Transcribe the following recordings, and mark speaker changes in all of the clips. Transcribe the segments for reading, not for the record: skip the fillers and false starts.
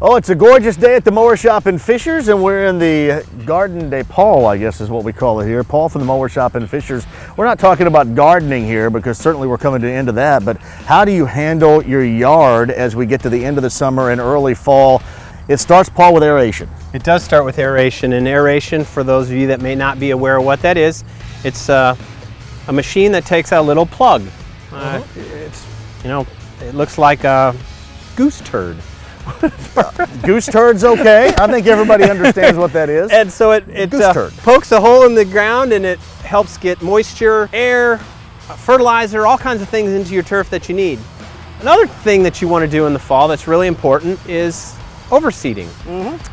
Speaker 1: Oh, it's a gorgeous day at the Mower Shop in Fishers, and we're in the Garden de Paul, I guess is what we call it here. Paul from the Mower Shop in Fishers. We're not talking about gardening here because certainly we're coming to the end of that, but how do you handle your yard as we get to the end of the summer and early fall? It starts, Paul, with aeration.
Speaker 2: It does start with aeration, and aeration, for those of you that may not be aware of what that is, it's a machine that takes a little plug. It's, you know, it looks like a goose turd.
Speaker 1: Goose turd's okay. I think everybody understands what that is.
Speaker 2: And so it pokes a hole in the ground, and it helps get moisture, air, fertilizer, all kinds of things into your turf that you need. Another thing that you want to do in the fall that's really important is overseeding.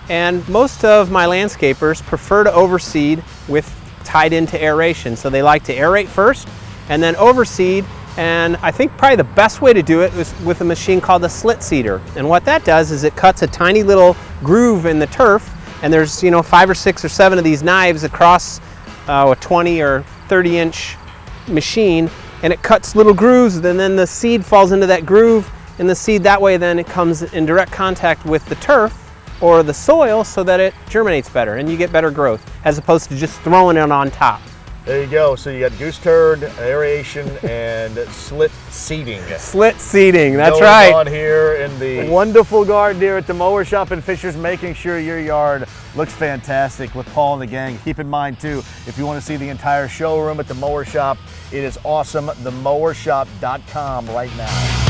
Speaker 2: And most of my landscapers prefer to overseed with tied into aeration. So they like to aerate first and then overseed. And I think probably the best way to do it is with a machine called the Slit Seeder. And what that does is it cuts a tiny little groove in the turf, and there's 5 or 6 or 7 of these knives across a 20 or 30 inch machine, and it cuts little grooves, and then the seed falls into that groove, and the seed that way then it comes in direct contact with the turf or the soil so that it germinates better and you get better growth as opposed to just throwing it on top.
Speaker 1: There you go. So you got goose turd, aeration, and slit seeding.
Speaker 2: Slit seeding, that's
Speaker 1: going
Speaker 2: right.
Speaker 1: On here in the wonderful garden here at the Mower Shop in Fishers, making sure your yard looks fantastic with Paul and the gang. Keep in mind too, if you want to see the entire showroom at the Mower Shop, it is awesome. TheMowershop.com right now.